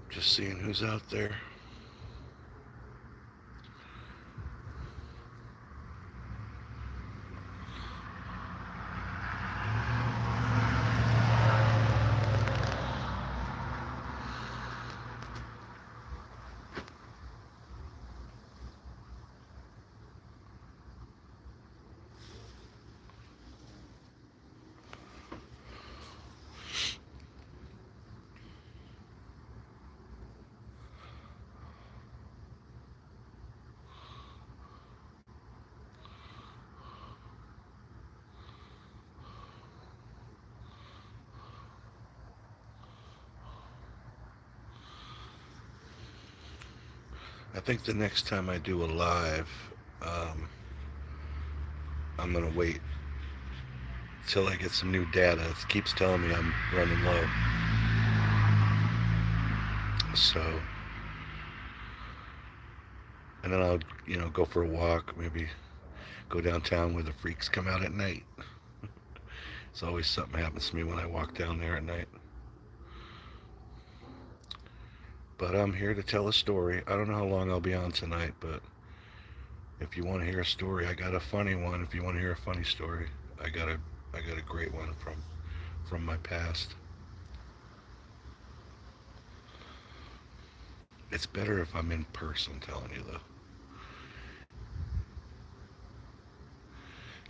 Just seeing who's out there. I think the next time I do a live, um, I'm gonna wait till I get some new data. It keeps telling me I'm running low. So, and then I'll, go for a walk, maybe go downtown where the freaks come out at night. It's always something happens to me when I walk down there at night. But I'm here to tell a story. I don't know how long I'll be on tonight, but if you want to hear a story, I got a funny one. If you want to hear a funny story, I got a great one from my past. It's better if I'm in person telling you though.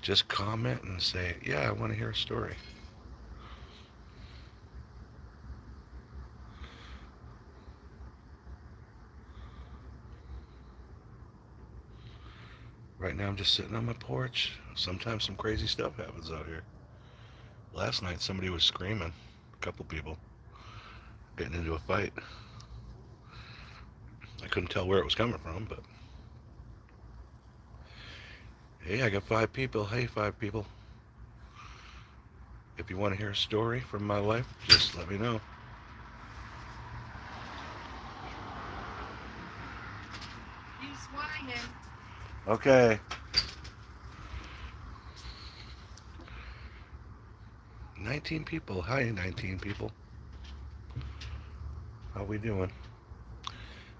Just comment and say, "Yeah, I want to hear a story." Right now I'm just sitting on my porch. Sometimes some crazy stuff happens out here. Last night somebody was screaming. A couple people getting into a fight. I couldn't tell where it was coming from, but hey, I got 5 people. Hey, 5 people. If you want to hear a story from my life, just let me know. He's whining. Okay. 19 people. Hi, 19 people. How we doing?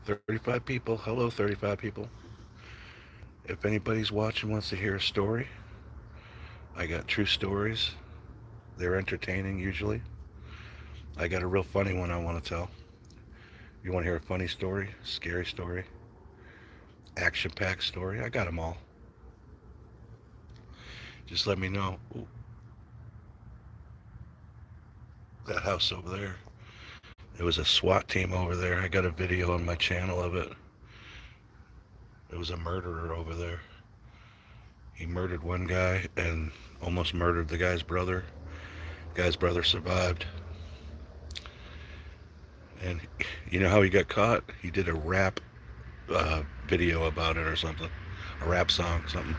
35 people. Hello, 35 people. If anybody's watching wants to hear a story, I got true stories. They're entertaining usually. I got a real funny one I want to tell. You want to hear a funny story, scary story, action-packed story? I got them all. Just let me know. Ooh, that house over there. There was a SWAT team over there. I got a video on my channel of it. There was a murderer over there. He murdered one guy and almost murdered the guy's brother. The guy's brother survived. And you know how he got caught? He did a rap video about it or something, a rap song, something.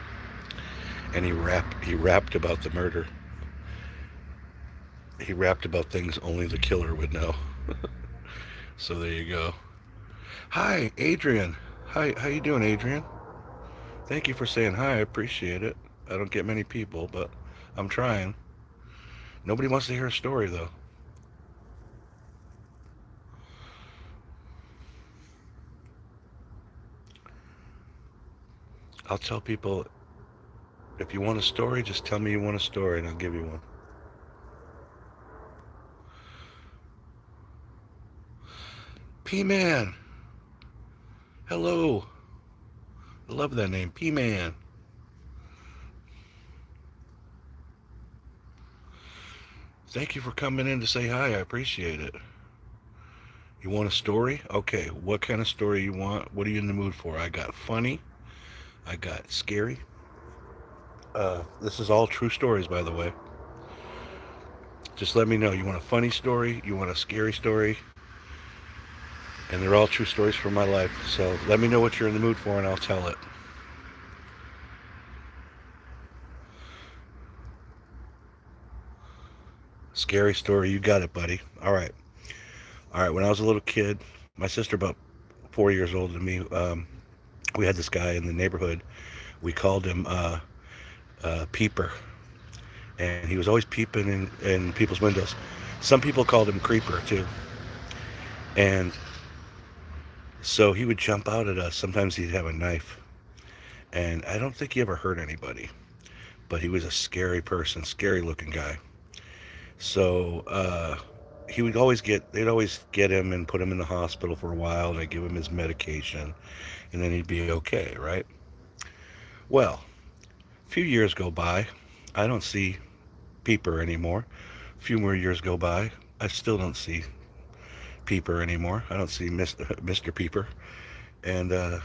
And he rapped about the murder. He rapped about things only the killer would know. So there you go. Hi, Adrian. Hi, how you doing, Adrian? Thank you for saying hi. I appreciate it. I don't get many people, but I'm trying. Nobody wants to hear a story though. I'll tell people if you want a story, just tell me you want a story and I'll give you one. P-Man. Hello. I love that name, P-Man. Thank you for coming in to say hi. I appreciate it. You want a story? Okay, what kind of story you want? What are you in the mood for? I got funny. I got scary. This is all true stories, by the way. Just let me know. You want a funny story? You want a scary story? And they're all true stories from my life. So let me know what you're in the mood for and I'll tell it. Scary story. You got it, buddy. All right. All right. When I was a little kid, my sister, about 4 years older than me, we had this guy in the neighborhood. We called him Peeper. And he was always peeping in people's windows. Some people called him Creeper, too. And So he would jump out at us. Sometimes he'd have a knife. And I don't think he ever hurt anybody. But he was a scary person, scary looking guy. So he would always they'd always get him and put him in the hospital for a while, and they'd give him his medication, and then he'd be okay, right? Well, a few years go by. I don't see Peeper anymore. A few more years go by. I still don't see Peeper anymore. I don't see Mr. Peeper. And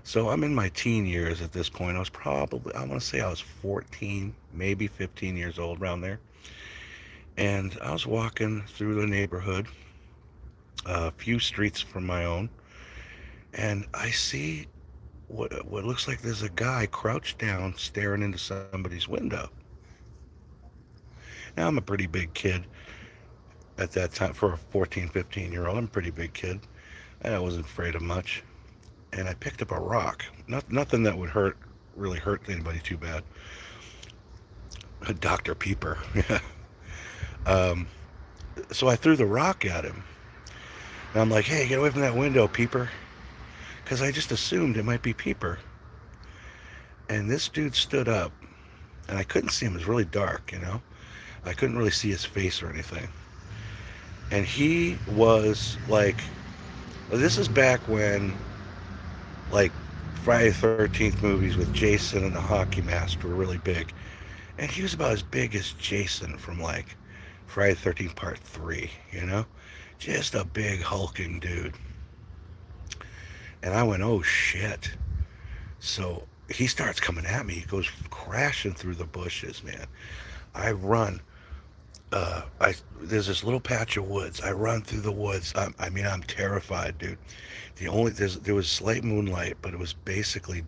so I'm in my teen years at this point. I want to say I was 14, maybe 15 years old, around there. And I was walking through the neighborhood, a few streets from my own, and I see what looks like there's a guy crouched down staring into somebody's window. Now, I'm a pretty big kid at that time. For a 14, 15-year-old, I'm a pretty big kid. And I wasn't afraid of much. And I picked up a rock. Nothing that would really hurt anybody too bad. Dr. Peeper. um, so I threw the rock at him. And I'm like, hey, get away from that window, Peeper. Because I just assumed it might be Peeper. And this dude stood up. And I couldn't see him. It was really dark, you know. I couldn't really see his face or anything. And he was like, this is back when, like, Friday the 13th movies with Jason and the hockey mask were really big. And he was about as big as Jason from, like, Friday the 13th Part 3, you know? Just a big hulking dude. And I went, oh shit. So he starts coming at me. He goes crashing through the bushes, man. I run. There's this little patch of woods. I run through the woods. I'm terrified, dude. There was slight moonlight, but it was basically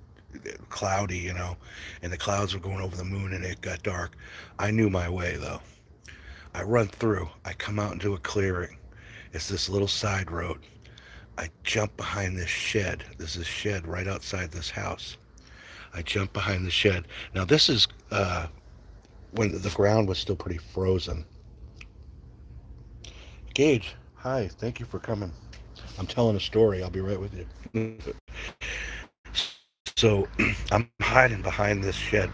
cloudy, you know, and the clouds were going over the moon, and it got dark. I knew my way though. I run through. I come out into a clearing. It's this little side road. I jump behind this shed. There's a shed right outside this house. I jump behind the shed. Now this is when the ground was still pretty frozen. Gage, hi. Thank you for coming. I'm telling a story. I'll be right with you. So I'm hiding behind this shed,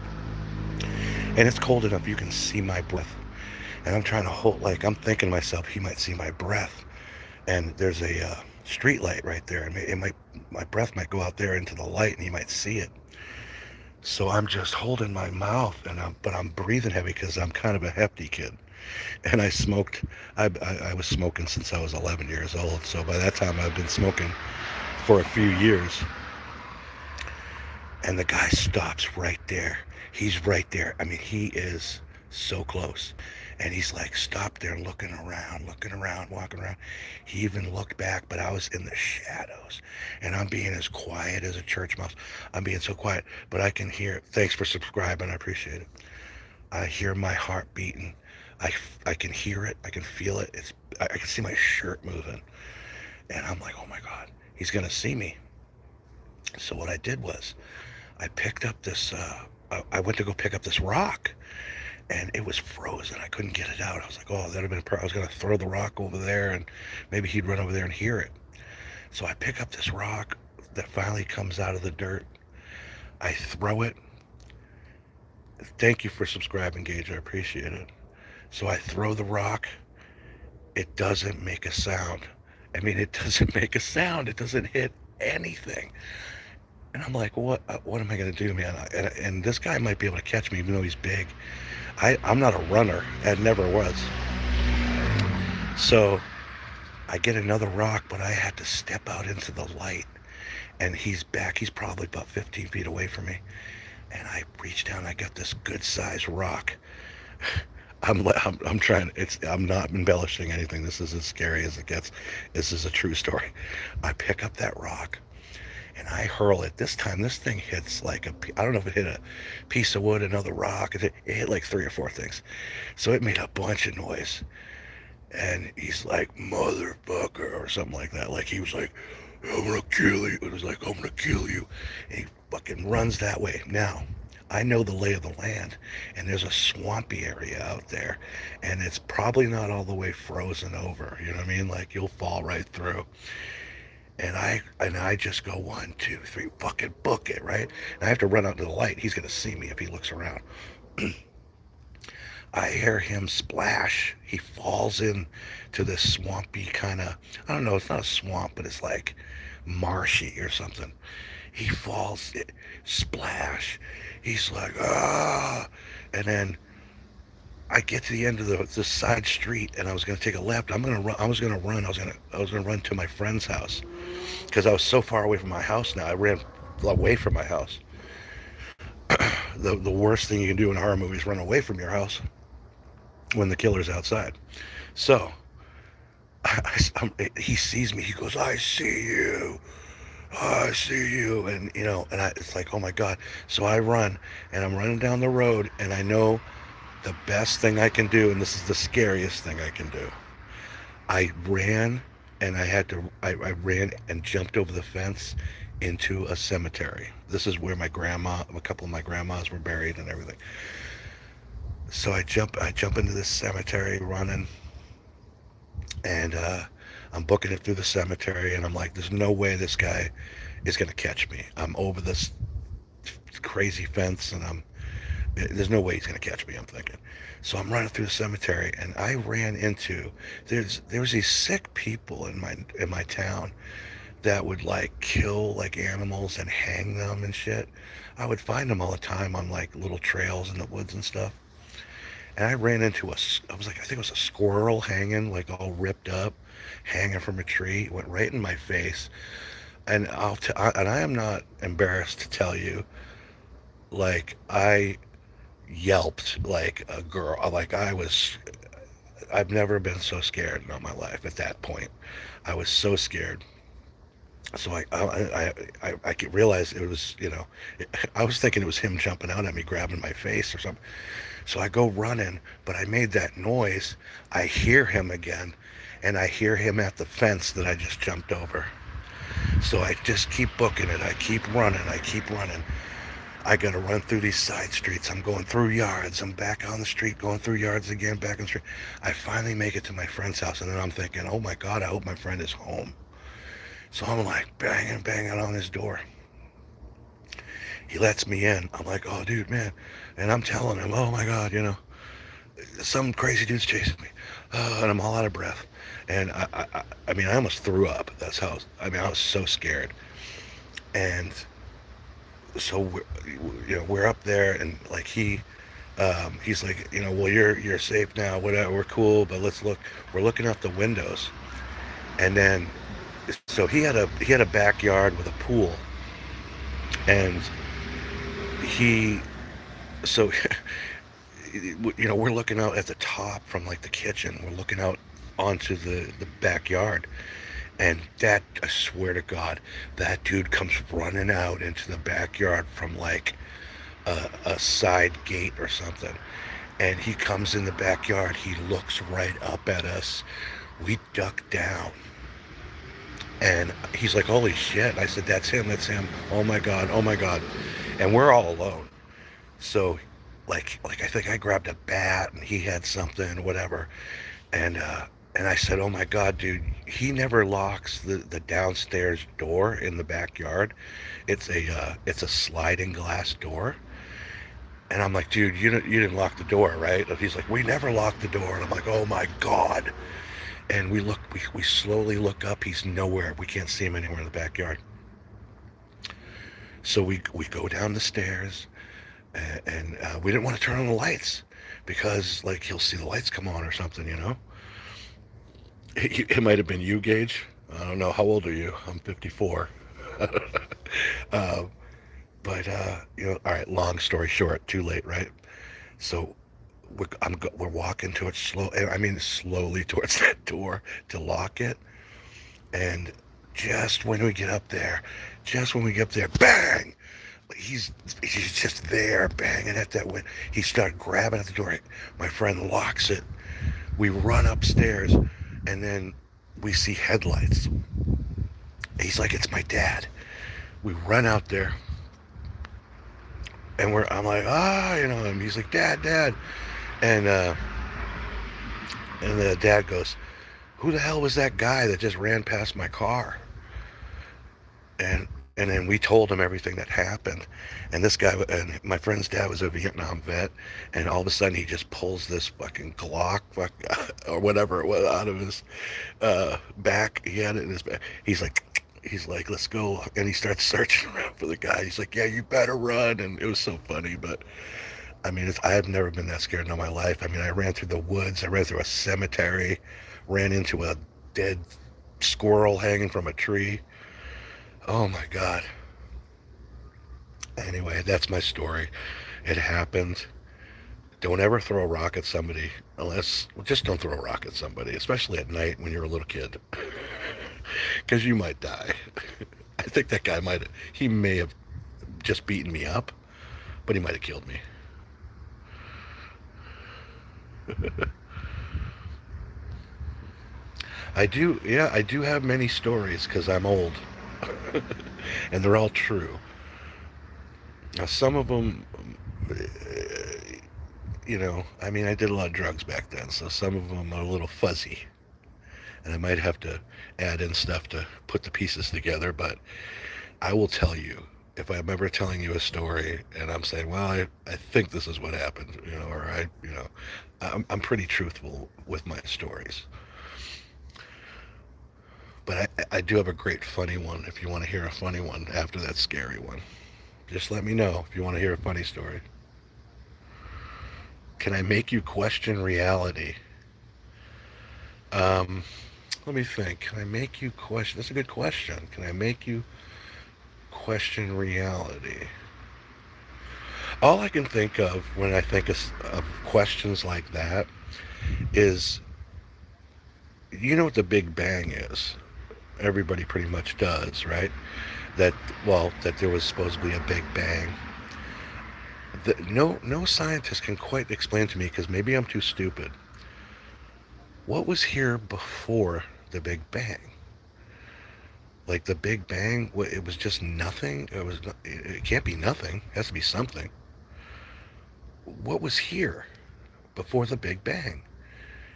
and it's cold enough you can see my breath. And I'm trying to hold, like, I'm thinking to myself, he might see my breath. And there's a street light right there. My breath might go out there into the light, and he might see it. So I'm just holding my mouth, but I'm breathing heavy because I'm kind of a hefty kid. And I smoked. I was smoking since I was 11 years old. So by that time, I've been smoking for a few years. And the guy stops right there. He's right there. I mean, he is so close. And he's like, stop there, looking around, walking around. He even looked back, but I was in the shadows. And I'm being as quiet as a church mouse. I'm being so quiet, but I can hear. Thanks for subscribing. I appreciate it. I hear my heart beating. I can hear it. I can feel it. I can see my shirt moving. And I'm like, oh my God, he's going to see me. So what I did was I picked up this, I went to go pick up this rock, and it was frozen. I couldn't get it out. I was like, oh, that'd have been I was going to throw the rock over there, and maybe he'd run over there and hear it. So I pick up this rock that finally comes out of the dirt. I throw it. Thank you for subscribing, Gage. I appreciate it. So I throw the rock. It doesn't make a sound. I mean, it doesn't make a sound. It doesn't hit anything. And I'm like, what am I going to do, man? And this guy might be able to catch me, even though he's big. I'm not a runner. I never was. So I get another rock, but I had to step out into the light. And he's back. He's probably about 15 feet away from me. And I reach down. I got this good-sized rock. I'm trying. I'm not embellishing anything. This is as scary as it gets. This is a true story. I pick up that rock, and I hurl it. This time, this thing hits like I don't know if it hit a piece of wood, another rock. It hit like 3 or 4 things. So it made a bunch of noise. And he's like, motherfucker, or something like that. Like he was like, I'm gonna kill you. It was like, I'm gonna kill you. And he fucking runs that way. Now, I know the lay of the land, and there's a swampy area out there, and it's probably not all the way frozen over. You know what I mean? Like you'll fall right through. And I just go 1, 2, 3, fucking book it, right? And I have to run out to the light. He's gonna see me if he looks around. I hear him splash. He falls in to this swampy kind of, I don't know, it's not a swamp, but it's like marshy or something. He falls, splash. He's like, ah. And then I get to the end of the side street, and I was gonna take a left. I'm gonna run. I was gonna run. I was gonna run to my friend's house because I was so far away from my house now. I ran away from my house. The worst thing you can do in a horror movie is run away from your house when the killer's outside. So he sees me. He goes, "I see you. I see you." And it's like, oh my god. So I run, and I'm running down the road, and I know the best thing I can do, and this is the scariest thing I can do. I ran, and I ran and jumped over the fence into a cemetery. This is where a couple of my grandmas were buried and everything. So I jump into this cemetery running, and I'm booking it through the cemetery, and I'm like, there's no way this guy is gonna catch me. I'm over this crazy fence, and there's no way he's gonna catch me, I'm thinking. So I'm running through the cemetery, and I ran into there was these sick people in my town that would like kill like animals and hang them and shit. I would find them all the time on like little trails in the woods and stuff. And I ran into I was like, I think it was a squirrel hanging, like all ripped up, hanging from a tree. It went right in my face. And and I am not embarrassed to tell you, like I yelped like a girl. I've never been so scared in all my life at that point. I was so scared. So I could realize it was, I was thinking it was him jumping out at me, grabbing my face or something. So I go running, but I made that noise. I hear him again, and I hear him at the fence that I just jumped over. So I just keep booking it. I keep running. I keep running. I gotta run through these side streets. I'm going through yards. I'm back on the street, going through yards again, back on the street. I finally make it to my friend's house, and then I'm thinking, oh my God, I hope my friend is home. So I'm like banging on his door. He lets me in. I'm like, oh dude, man. And I'm telling him, oh my God, some crazy dude's chasing me. And I'm all out of breath. And I mean, I almost threw up. I was so scared. And so we're up there, and like he's like, well, you're safe now, whatever, we're cool, but let's look. We're looking out the windows, and then so he had a backyard with a pool, and he so we're looking out at the top from like the kitchen. We're looking out onto the backyard, and I swear to God, that dude comes running out into the backyard from like a side gate or something. And he comes in the backyard. He looks right up at us. We duck down. And he's like, holy shit. And I said, that's him. Oh my God. Oh my God. And we're all alone. So like I think I grabbed a bat, and he had something, whatever. And I said, oh my God, dude, he never locks the downstairs door in the backyard. It's a sliding glass door. And I'm like, dude, you didn't lock the door, right? And he's like, we never locked the door. And I'm like, oh my God. And we slowly look up. He's nowhere. We can't see him anywhere in the backyard. So we go down the stairs, and we didn't want to turn on the lights because like he'll see the lights come on or something, It might have been you, Gage. I don't know. How old are you? I'm 54. But all right. Long story short, too late, right? So we're walking towards slowly towards that door to lock it, and just when we get up there, bang! He's just there, banging at that window. He started grabbing at the door. My friend locks it. We run upstairs, and then we see headlights. He's like, it's my dad. We run out there, and I'm like, and he's like, Dad. And the dad goes, who the hell was that guy that just ran past my car? And then we told him everything that happened. And this guy and my friend's dad was a Vietnam vet, and all of a sudden he just pulls this fucking Glock or whatever it was out of his back. He had it in his back. He's like, let's go. And he starts searching around for the guy. He's like, yeah, you better run. And it was so funny. But I mean, I have never been that scared in all my life. I mean, I ran through the woods. I ran through a cemetery, ran into a dead squirrel hanging from a tree. Oh my God. Anyway, that's my story. It happened. Don't ever throw a rock at somebody unless, well, just don't throw a rock at somebody, especially at night when you're a little kid, because you might die. I think that guy he may have just beaten me up, but he might have killed me. Yeah, I do have many stories because I'm old, and they're all true. Now, some of them, I mean, I did a lot of drugs back then, so some of them are a little fuzzy, and I might have to add in stuff to put the pieces together, but I will tell you if I'm ever telling you a story and I'm saying, well, I think this is what happened, or I'm pretty truthful with my stories. But I do have a great funny one if you want to hear a funny one after that scary one. Just let me know if you want to hear a funny story. Can I make you question reality? Um, Let me think. Can I make you question? That's a good question. Can I make you question reality? All I can think of when I think of questions like that is, you know what the Big Bang is? Everybody pretty much does, right? That, well, that there was supposed to be a Big Bang. No scientist can quite explain to me, because maybe I'm too stupid. What was here before the Big Bang? Like the Big Bang, it was just nothing. It can't be nothing. It has to be something. What was here before the Big Bang?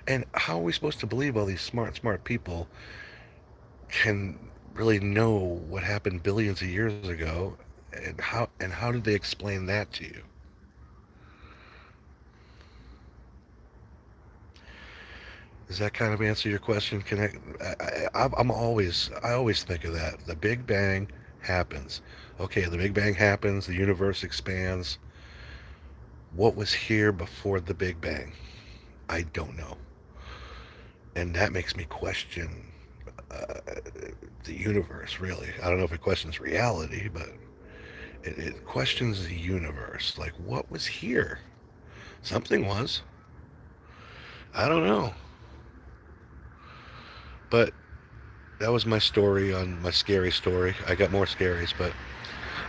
And how are we supposed to believe all these smart people can really know what happened billions of years ago? And how did they explain that to you? Does that kind of answer your question? I always think of that. The Big Bang happens. Okay, the Big Bang happens. The universe expands. What was here before the Big Bang? I don't know, and that makes me question uh, the universe. Really, I don't know if it questions reality, but it questions the universe. Like, what was here? Something was. I don't know, but that was my story on my scary story. I got more scaries, but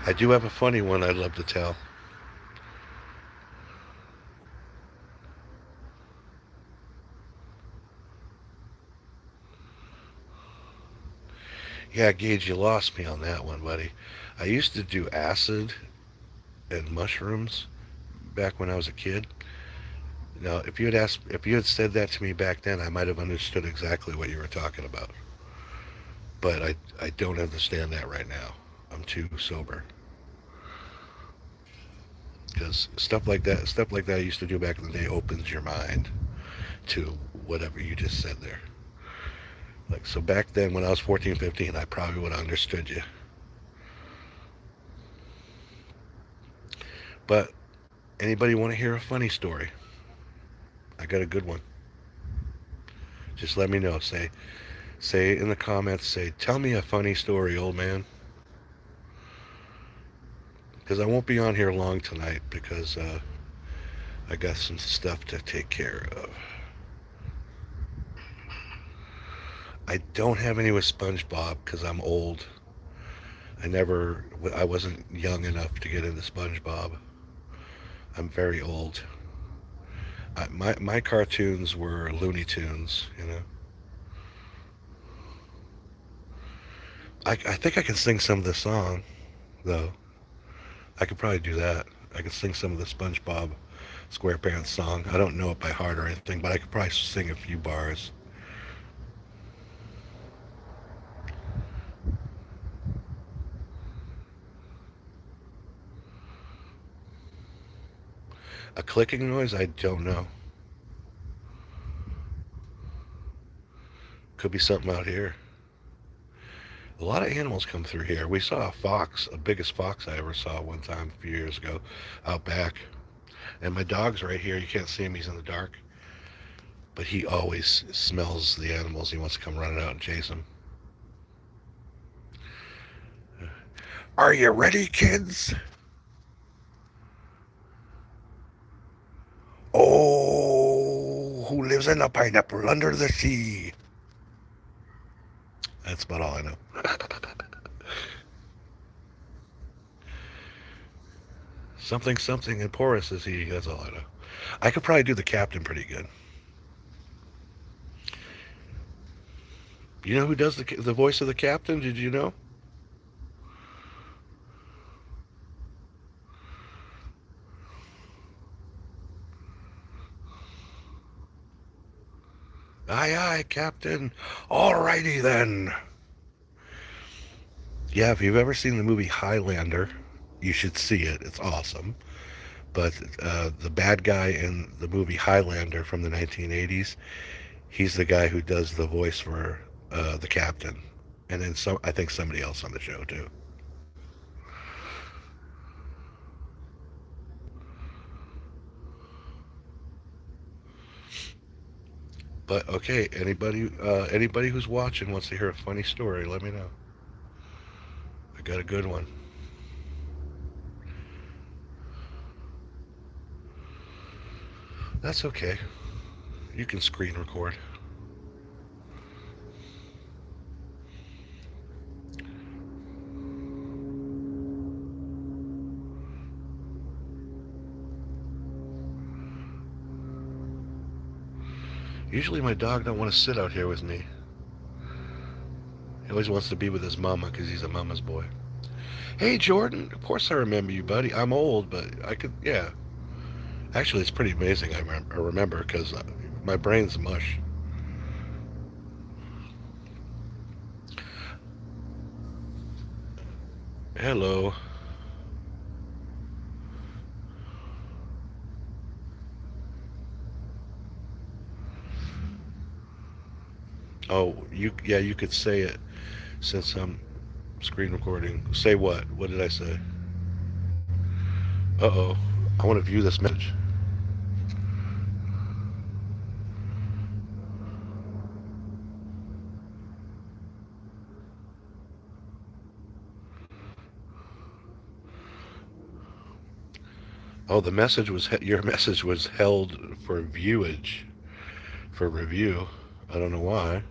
I do have a funny one I'd love to tell. Yeah, Gage, you lost me on that one, buddy. I used to do acid and mushrooms back when I was a kid. Now, if you had said that to me back then, I might have understood exactly what you were talking about. But I don't understand that right now. I'm too sober. Because stuff like that I used to do back in the day opens your mind to whatever you just said there. Like, so back then when I was 14, 15, I probably would have understood you. But anybody want to hear a funny story? I got a good one. Just let me know. Say in the comments, say, tell me a funny story, old man. Because I won't be on here long tonight, because I got some stuff to take care of. I don't have any with SpongeBob because I'm old. I wasn't young enough to get into SpongeBob. I'm very old. My cartoons were Looney Tunes. I think I can sing some of the song, though. I could probably do that. I could sing some of the SpongeBob SquarePants song. I don't know it by heart or anything, but I could probably sing a few bars. A clicking noise? I don't know. Could be something out here. A lot of animals come through here. We saw a fox, the biggest fox I ever saw one time a few years ago, out back. And my dog's right here. You can't see him, he's in the dark. But he always smells the animals. He wants to come running out and chase them. Are you ready, kids? Oh, who lives in a pineapple under the sea? That's about all I know. Something, something, and porous is he. That's all I know. I could probably do the captain pretty good. You know who does the voice of the captain? Did you know? Aye, aye, captain. Alrighty then. Yeah, if you've ever seen the movie Highlander, you should see it. It's awesome. But the bad guy in the movie Highlander from the 1980s, he's the guy who does the voice for the captain, and then some. I think somebody else on the show too. But okay, anybody who's watching wants to hear a funny story, let me know. I got a good one. That's okay. You can screen record. Usually my dog don't want to sit out here with me. He always wants to be with his mama because he's a mama's boy. Hey Jordan, of course I remember you, buddy. I'm old, but I could, yeah. Actually, it's pretty amazing. I remember because my brain's mush. Hello. Oh, yeah, you could say it since I'm screen recording. Say what? What did I say? Uh-oh. I want to view this message. Oh, the message was your message was held for viewage, for review. I don't know why.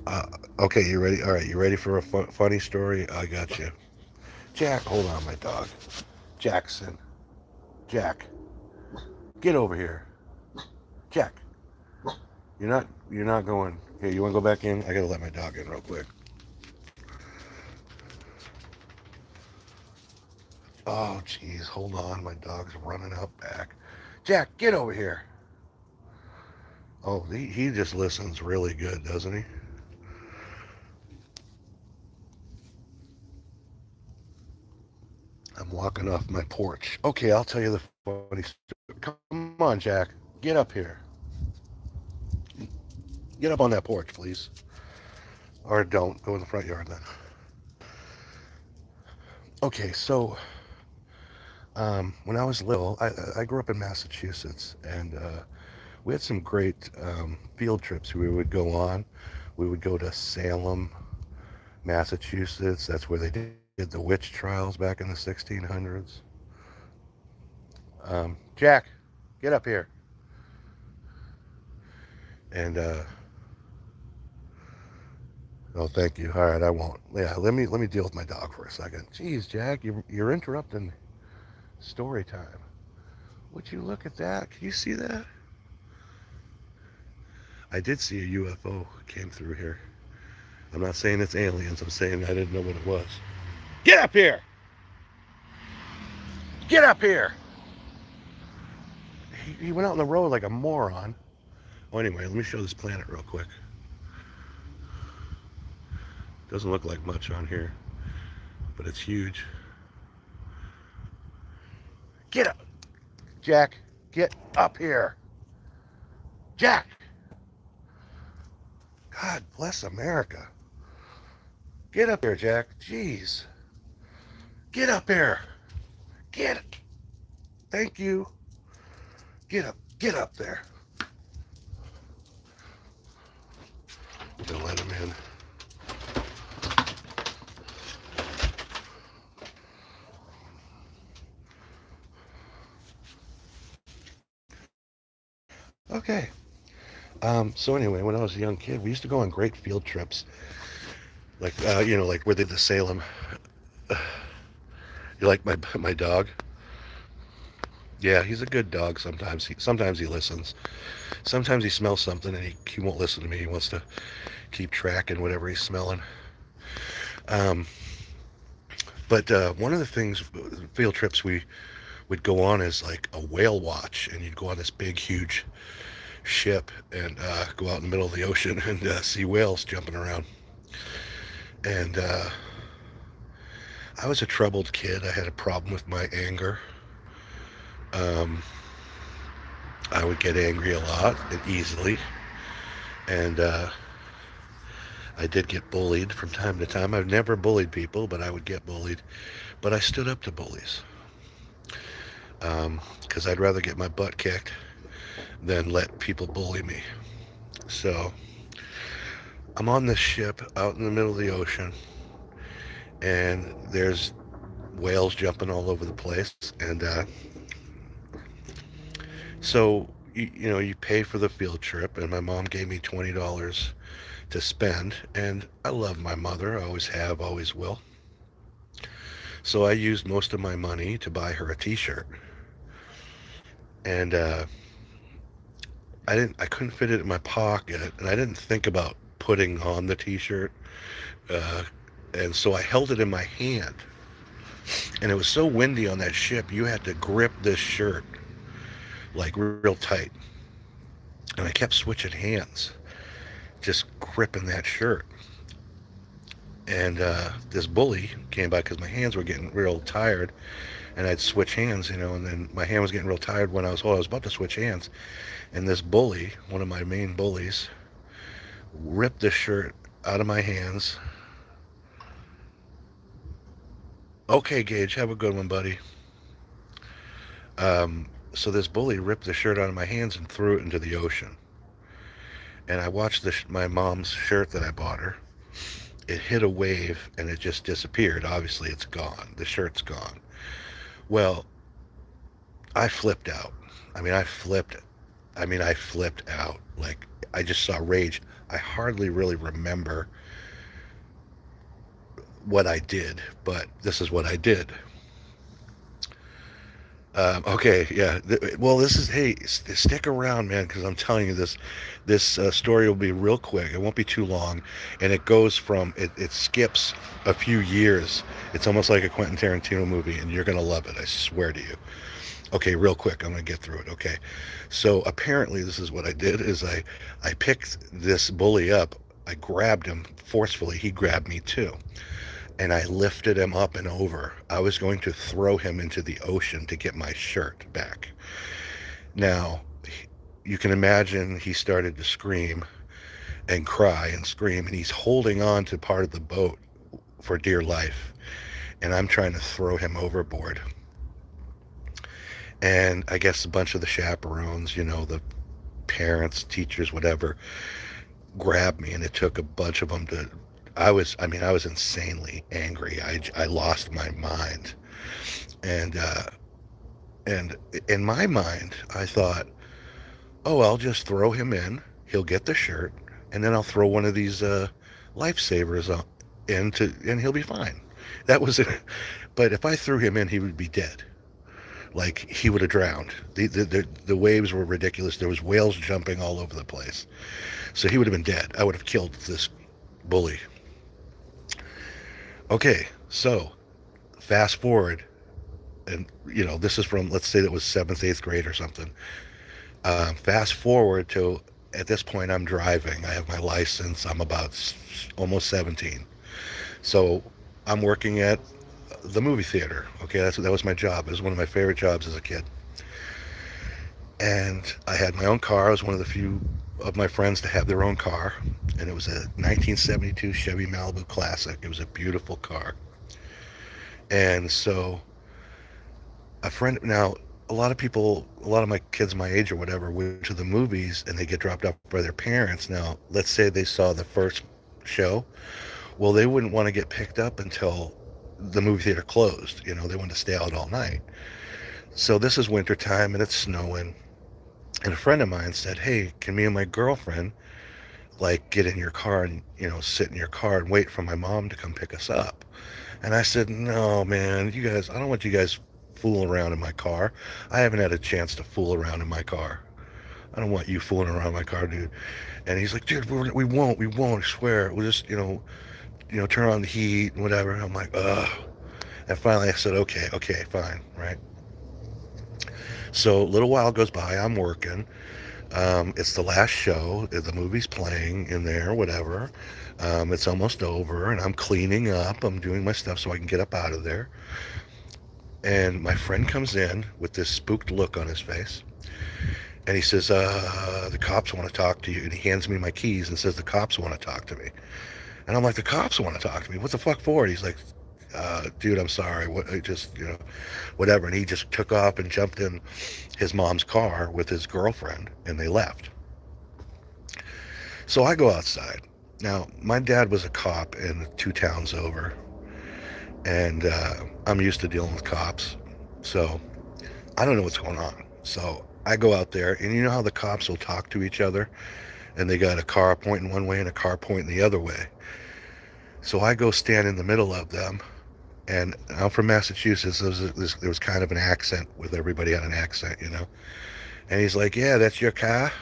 Uh, okay, you ready? All right, you ready for a funny story? I got you. Jack, hold on, my dog. Jackson. Jack, get over here. Jack, you're not going. Here, you want to go back in? I gotta let my dog in real quick. Oh, jeez, hold on. My dog's running out back. Jack, get over here. Oh, he just listens really good, doesn't he? I'm walking off my porch. Okay, I'll tell you the funny story. Come on, Jack. Get up here. Get up on that porch, please. Or don't. Go in the front yard then. Okay, so when I was little, I grew up in Massachusetts, and we had some great field trips we would go on. We would go to Salem, Massachusetts. That's where they did the witch trials back in the 1600s. Jack, get up here. And oh, thank you. All right, I won't. Yeah, let me deal with my dog for a second. Jeez, Jack, you're interrupting story time. Would you look at that? Can you see that? I did see a UFO came through here. I'm not saying it's aliens. I'm saying I didn't know what it was. Get up here! Get up here! He went out on the road like a moron. Oh, anyway, let me show this planet real quick. Doesn't look like much on here, but it's huge. Get up, Jack. Get up here. Jack. God bless America. Get up here, Jack. Jeez. Get up here. Get it. Thank you. Get up. Get up there. Don't let him in. Okay. So anyway, when I was a young kid, we used to go on great field trips, like like where they did the Salem. You like my dog? Yeah, he's a good dog. Sometimes he listens. Sometimes he smells something and he won't listen to me. He wants to keep tracking whatever he's smelling. Um, but one of the things, field trips we would go on is like a whale watch, and you'd go on this big, huge ship and go out in the middle of the ocean and see whales jumping around. And I was a troubled kid. I had a problem with my anger. Um, I would get angry a lot and easily, and I did get bullied from time to time. I've never bullied people, but I would get bullied. But I stood up to bullies because I'd rather get my butt kicked than let people bully me. So I'm on this ship out in the middle of the ocean, and there's whales jumping all over the place. And so you pay for the field trip, and my mom gave me $20 to spend, and I love my mother. I always have, always will. So I used most of my money to buy her a T-shirt, and I couldn't fit it in my pocket, and I didn't think about putting on the T-shirt, uh, and so I held it in my hand. And it was so windy on that ship, you had to grip this shirt like real tight, and I kept switching hands, just gripping that shirt. And this bully came by because my hands were getting real tired, and I'd switch hands, and then my hand was getting real tired when I was about to switch hands, and this bully, one of my main bullies, ripped the shirt out of my hands. Okay, Gage, have a good one, buddy. So this bully ripped the shirt out of my hands and threw it into the ocean. And I watched my mom's shirt that I bought her. It hit a wave and it just disappeared. Obviously, it's gone. The shirt's gone. Well, I flipped out. I flipped out. Like, I just saw rage. I hardly really remember what I did, but this is what I did. Okay, yeah. Well, this is, hey, stick around, man, because I'm telling you this story will be real quick. It won't be too long, and it goes from it skips a few years. It's almost like a Quentin Tarantino movie, and you're gonna love it. I swear to you. Okay, real quick, I'm gonna get through it. Okay, so apparently this is what I did: is I picked this bully up. I grabbed him forcefully. He grabbed me too, and I lifted him up and over. I was going to throw him into the ocean to get my shirt back. Now, you can imagine he started to scream and cry and scream, and he's holding on to part of the boat for dear life, and I'm trying to throw him overboard. And I guess a bunch of the chaperones, the parents, teachers, whatever, grabbed me, and it took a bunch of them to. I was insanely angry. I lost my mind, and in my mind, I thought, oh, I'll just throw him in. He'll get the shirt, and then I'll throw one of these lifesavers and he'll be fine. That was it. But if I threw him in, he would be dead. Like, he would have drowned. The waves were ridiculous. There was whales jumping all over the place. So he would have been dead. I would have killed this bully. Okay, so fast forward, and this is from, let's say that was seventh, eighth grade or something. Fast forward to, at this point, I'm driving. I have my license. I'm about almost 17. So I'm working at the movie theater. Okay, that was my job. It was one of my favorite jobs as a kid. And I had my own car. I was one of the few of my friends to have their own car, and it was a 1972 Chevy Malibu Classic. It was a beautiful car. And so a friend now a lot of people, a lot of my kids my age or whatever, went to the movies and they get dropped off by their parents. Now, let's say they saw the first show. Well, they wouldn't want to get picked up until the movie theater closed. They wanted to stay out all night. So this is winter time and it's snowing. And a friend of mine said, "Hey, can me and my girlfriend like get in your car and sit in your car and wait for my mom to come pick us up?" And I said, "No, man, you guys, I don't want you guys fooling around in my car. I haven't had a chance to fool around in my car. I don't want you fooling around in my car, dude." And he's like, "Dude, we won't, I swear. We'll just, turn on the heat and whatever." I'm like, ugh. And finally I said, okay, fine, right? So a little while goes by, I'm working. It's the last show, the movie's playing in there, whatever. It's almost over, and I'm cleaning up. I'm doing my stuff so I can get up out of there. And my friend comes in with this spooked look on his face, and he says, "The cops want to talk to you." And he hands me my keys and says, "The cops want to talk to me." And I'm like, "The cops want to talk to me? What the fuck for?" And he's like, "Dude, I'm sorry. What? I just, whatever." And he just took off and jumped in his mom's car with his girlfriend, and they left. So I go outside. Now, my dad was a cop in 2 towns over, and I'm used to dealing with cops. So I don't know what's going on. So I go out there, and you know how the cops will talk to each other, and they got a car pointing one way and a car pointing the other way. So I go stand in the middle of them, and I'm from Massachusetts. There was kind of an accent with everybody had an accent. And he's like, "Yeah, that's your car?"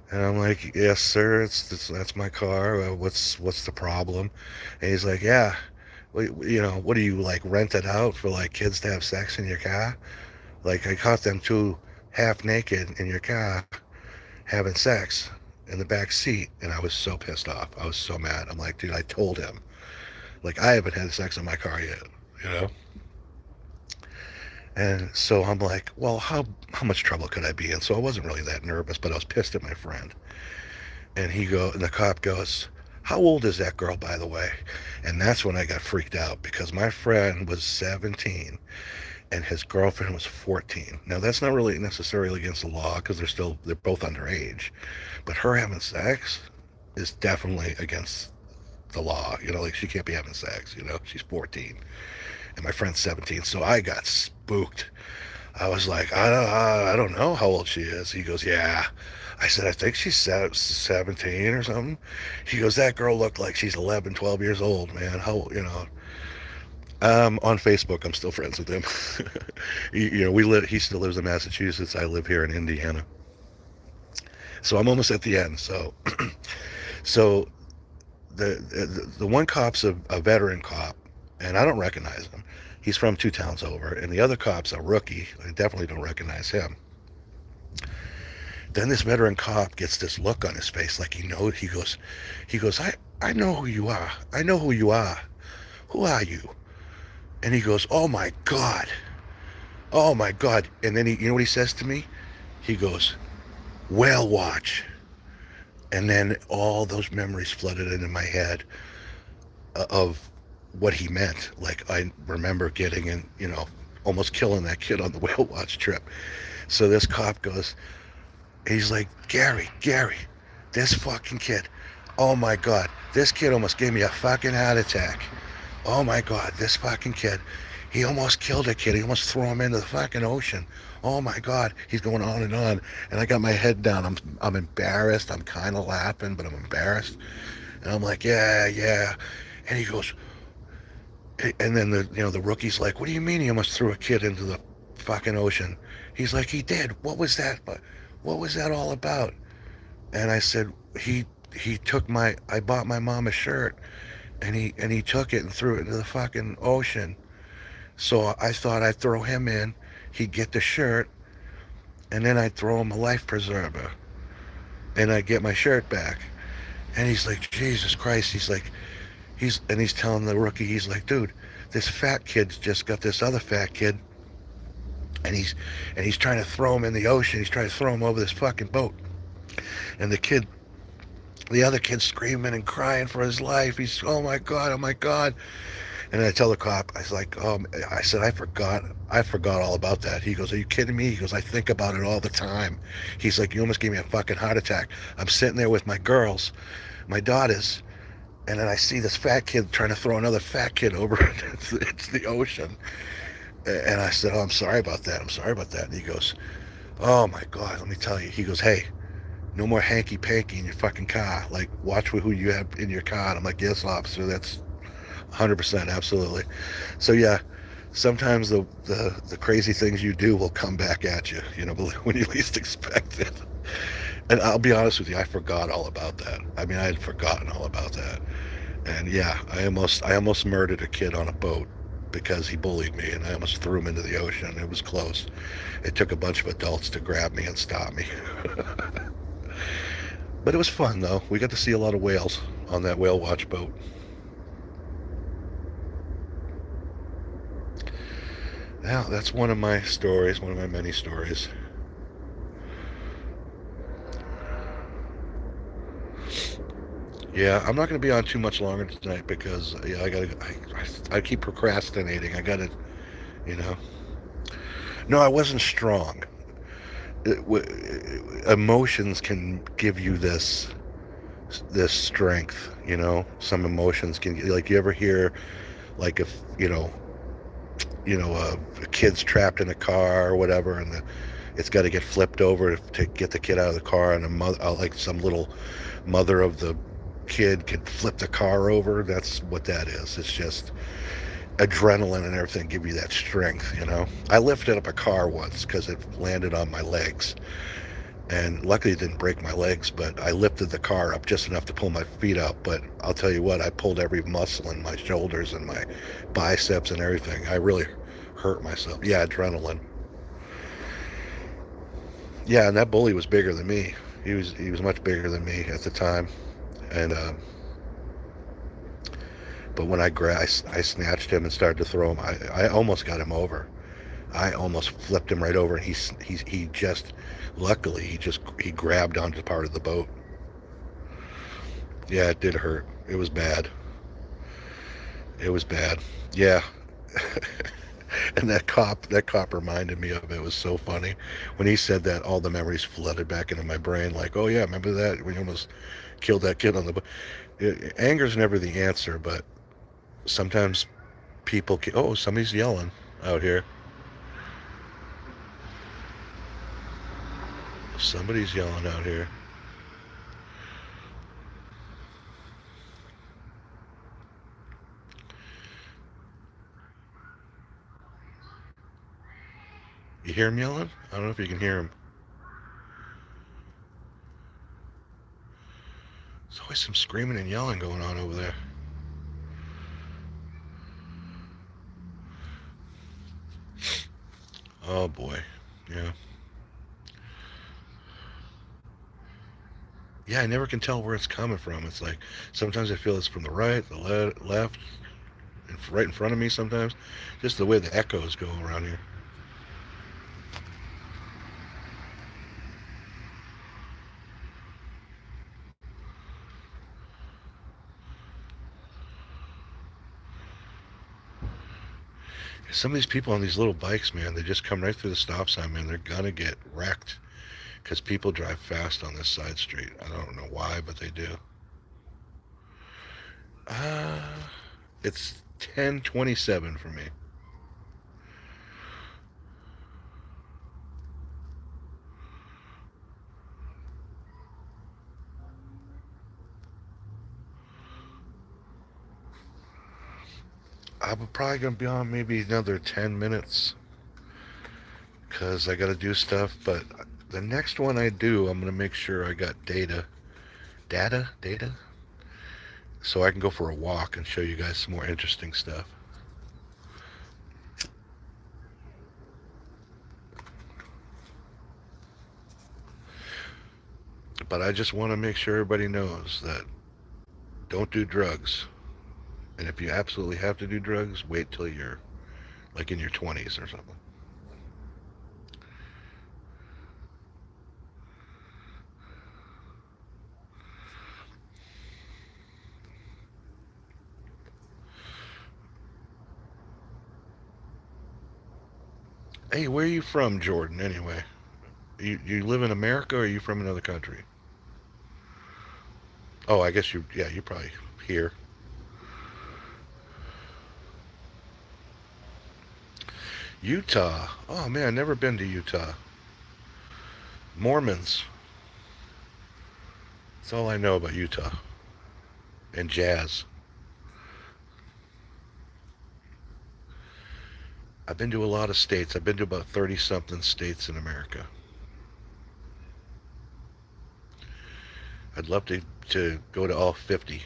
And I'm like, "Yes, sir. That's my car. What's the problem?" And he's like, "Yeah, what do you like rent it out for like kids to have sex in your car? Like I caught them two half naked in your car having sex in the back seat." And I was so pissed off. I was so mad. I'm like, "Dude, I told him. Like I haven't had sex in my car yet, you know?" And so I'm like, "Well, how much trouble could I be in?" So I wasn't really that nervous, but I was pissed at my friend. And the cop goes, "How old is that girl, by the way?" And that's when I got freaked out because my friend was 17 and his girlfriend was 14. Now that's not really necessarily against the law because they're both underage, but her having sex is definitely against the law. Like she can't be having sex. She's 14 and my friend's 17. So I got spooked. I was like, I don't know how old she is. He goes, "Yeah." I said, "I think she's 17 or something." He goes, "That girl looked like she's 11, 12 years old, man. How?" On Facebook, I'm still friends with him. He still lives in Massachusetts. I live here in Indiana. So I'm almost at the end. So the one cop's a veteran cop, and I don't recognize him. He's from 2 towns over, and the other cop's a rookie. I definitely don't recognize him. Then this veteran cop gets this look on his face, like he knows. He goes, I know who you are. I know who you are. Who are you?" And he goes, "Oh my God. Oh my God." And then you know what he says to me? He goes, "Whale watch." And then all those memories flooded into my head of what he meant. Like I remember getting in, almost killing that kid on the whale watch trip. So this cop goes, he's like, Gary, this fucking kid. Oh my God, this kid almost gave me a fucking heart attack. Oh my God, this fucking kid. He almost killed a kid. He almost threw him into the fucking ocean. Oh my God. He's going on and on. And I got my head down. I'm embarrassed. I'm kind of laughing, but I'm embarrassed. And I'm like, yeah. And he goes, and then the rookie's like, "What do you mean he almost threw a kid into the fucking ocean?" He's like, "He did. What was that? What was that all about?" And I said, he took I bought my mom a shirt, and he took it and threw it into the fucking ocean. So I thought I'd throw him in, he'd get the shirt, and then I'd throw him a life preserver, and I'd get my shirt back. And he's like, "Jesus Christ." He's like, He's telling the rookie, he's like, dude, this fat kid's just got this other fat kid, and he's trying to throw him in the ocean. He's trying to throw him over this fucking boat. And the other kid's screaming and crying for his life. He's, oh my god, oh my god. And I tell the cop, I was like, I said, I forgot all about that. He goes, are you kidding me? He goes, I think about it all the time. He's like, you almost gave me a fucking heart attack. I'm sitting there with my girls, my daughters, and then I see this fat kid trying to throw another fat kid over it's the ocean. And I said, oh, I'm sorry about that. I'm sorry about that. And he goes, oh my God, let me tell you. He goes, hey, no more hanky panky in your fucking car. Like, watch who you have in your car. And I'm like, yes, officer, that's 100%, absolutely. So yeah, sometimes the crazy things you do will come back at you, when you least expect it. And I'll be honest with you, I forgot all about that. I mean, I had forgotten all about that. And yeah, I almost murdered a kid on a boat because he bullied me, and I almost threw him into the ocean. It was close. It took a bunch of adults to grab me and stop me. But it was fun though. We got to see a lot of whales on that whale watch boat. Now, that's one of my stories, one of my many stories. Yeah, I'm not going to be on too much longer tonight because yeah, I keep procrastinating. I got to, you know. No, I wasn't strong. Emotions can give you this strength. Some emotions can, like, you ever hear, like, if a kid's trapped in a car or whatever, and it's got to get flipped over to get the kid out of the car, and a mother, like some little mother of the kid could flip the car over. That's what that is. It's just adrenaline and everything give you that strength. I lifted up a car once because it landed on my legs, and luckily it didn't break my legs, but I lifted the car up just enough to pull my feet out. But I'll tell you what, I pulled every muscle in my shoulders and my biceps and everything. I really hurt myself. Yeah, adrenaline. Yeah, and that bully was bigger than me. He was much bigger than me at the time. And but when I snatched him and started to throw him, I almost got him over. I almost flipped him right over, and he just, luckily, he grabbed onto part of the boat. Yeah, it did hurt. It was bad. It was bad. Yeah. And that cop reminded me of it. It was so funny. When he said that, all the memories flooded back into my brain. Like, oh yeah, remember that? We almost killed that kid on the boat. Anger's never the answer, but sometimes people can, oh, somebody's yelling out here. Somebody's yelling out here. You hear him yelling? I don't know if you can hear him. There's always some screaming and yelling going on over there. Oh boy. Yeah. Yeah, I never can tell where it's coming from. It's like sometimes I feel it's from the right, the left, and right in front of me sometimes. Just the way the echoes go around here. Some of these people on these little bikes, man, they just come right through the stop sign, man. They're gonna get wrecked because people drive fast on this side street. I don't know why, but they do. Uh, it's 10:27 for me. I'm probably gonna be on maybe another 10 minutes because I gotta do stuff. But the next one I do, I'm gonna make sure I got data, so I can go for a walk and show you guys some more interesting stuff. But I just want to make sure everybody knows that don't do drugs. And if you absolutely have to do drugs, wait till you're like in your 20s or something. Hey, where are you from, Jordan, anyway? You live in America or are you from another country? Oh, I guess yeah, you're probably here. Utah. Oh, man, never been to Utah. Mormons. That's all I know about Utah. And jazz. I've been to a lot of states. I've been to about 30 something states in America. I'd love to go to all 50.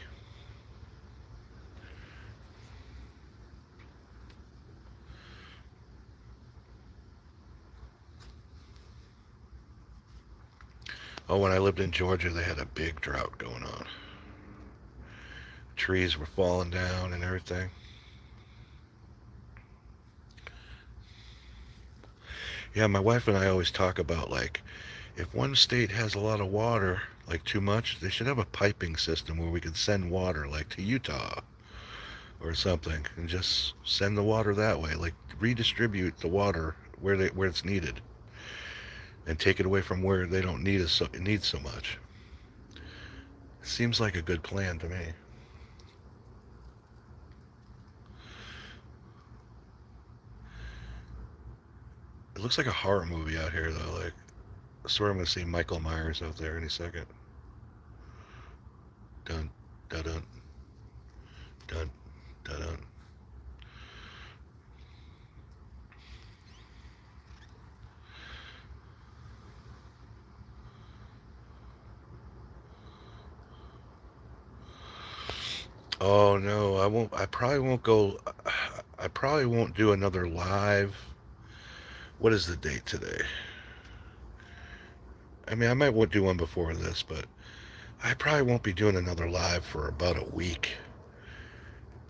Oh, when I lived in Georgia, they had a big drought going on. Trees were falling down and everything. Yeah, my wife and I always talk about like if one state has a lot of water, like too much, they should have a piping system where we could send water like to Utah or something and just send the water that way, like redistribute the water where it's needed and take it away from where they don't need so much. It seems like a good plan to me. It looks like a horror movie out here though. Like I swear I'm gonna see Michael Myers out there any second. Dun dun dun dun dun dun. Oh no, I won't. I probably won't go. I probably won't do another live. What is the date today? I mean, I might do one before this, but I probably won't be doing another live for about a week.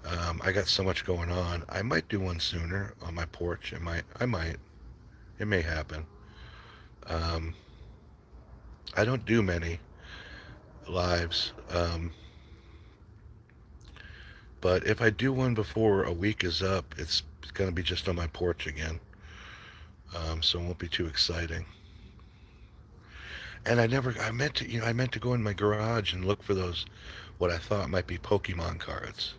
I got so much going on. I might do one sooner on my porch. It might. I might. It may happen. Um, I don't do many lives, but if I do one before a week is up, it's going to be just on my porch again. So it won't be too exciting. And I meant to go in my garage and look for those, what I thought might be Pokemon cards.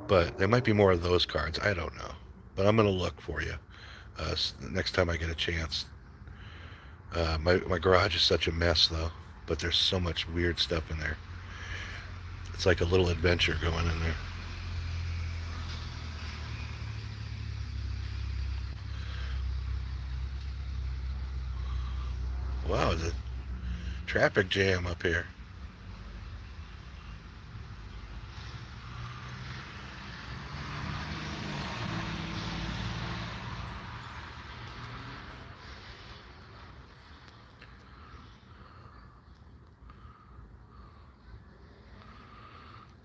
But there might be more of those cards. I don't know. But I'm going to look for you next time I get a chance. My garage is such a mess, though. But there's so much weird stuff in there. It's like a little adventure going in there. Wow, the traffic jam up here.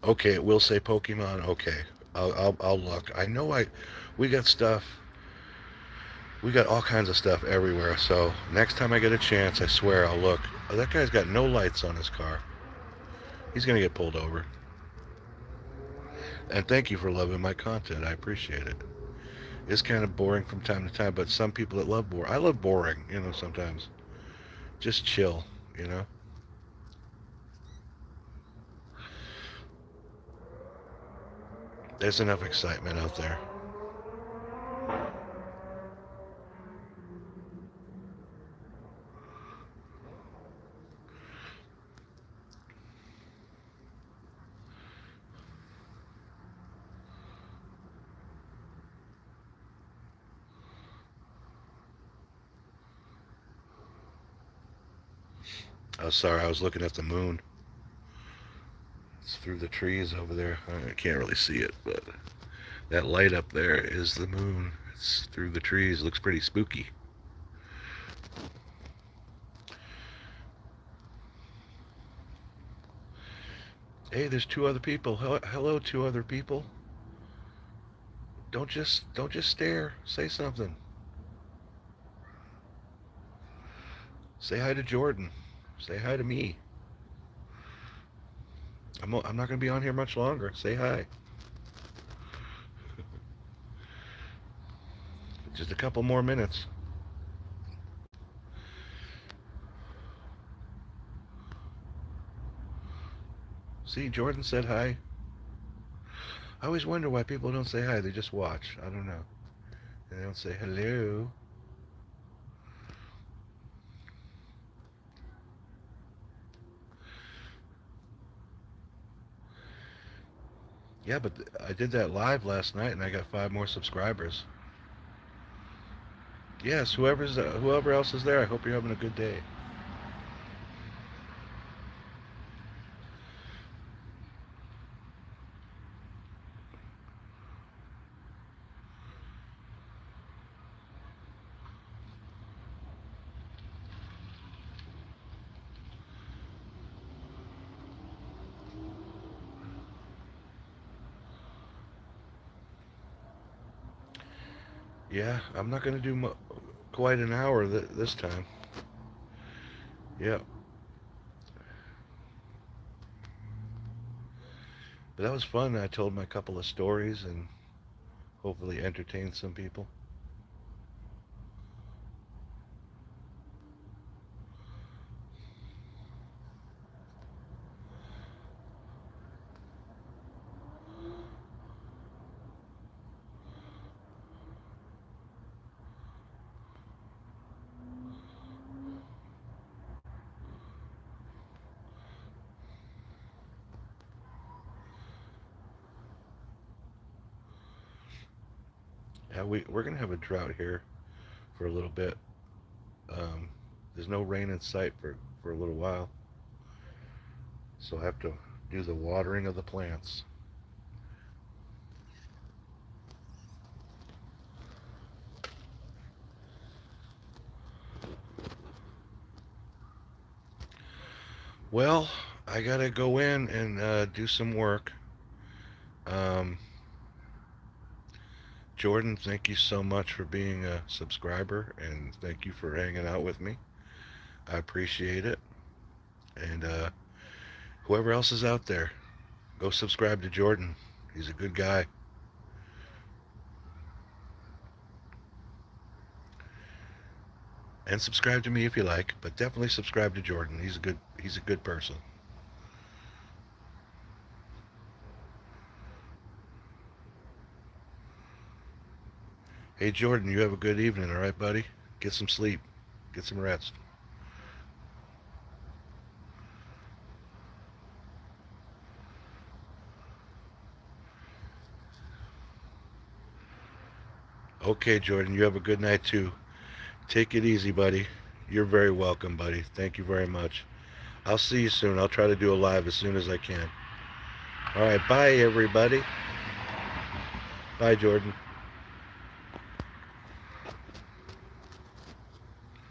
Okay, it will say Pokemon. Okay, I'll look. We got stuff. We got all kinds of stuff everywhere. So next time I get a chance, I swear I'll look. Oh, that guy's got no lights on his car. He's gonna get pulled over. And thank you for loving my content. I appreciate it. It's kind of boring from time to time, but some people that love boring. I love boring, sometimes. Just chill, you know? There's enough excitement out there. Oh, sorry, I was looking at the moon. It's through the trees over there. I can't really see it, but that light up there is the moon. It's through the trees. It looks pretty spooky. Hey, there's two other people. Hello, two other people. Don't just stare. Say something. Say hi to Jordan. Say hi to me. I'm not going to be on here much longer. Say hi. Just a couple more minutes. See, Jordan said hi. I always wonder why people don't say hi. They just watch. I don't know. They don't say hello. Yeah, but I did that live last night and I got 5 more subscribers. Yes, whoever else is there, I hope you're having a good day. Yeah, I'm not going to do quite an hour this time. Yeah, but that was fun. I told my couple of stories and hopefully entertained some people. Yeah, we're going to have a drought here for a little bit. Um, there's no rain in sight for a little while, so I have to do the watering of the plants. Well, I gotta go in and do some work. Um, Jordan, thank you so much for being a subscriber and thank you for hanging out with me. I appreciate it. And whoever else is out there, go subscribe to Jordan. He's a good guy. And subscribe to me if you like, but definitely subscribe to Jordan. He's a good person. Hey Jordan, you have a good evening, all right, buddy? Get some sleep. Get some rest. Okay, Jordan, you have a good night too. Take it easy, buddy. You're very welcome, buddy. Thank you very much. I'll see you soon. I'll try to do a live as soon as I can. All right, bye, everybody. Bye, Jordan.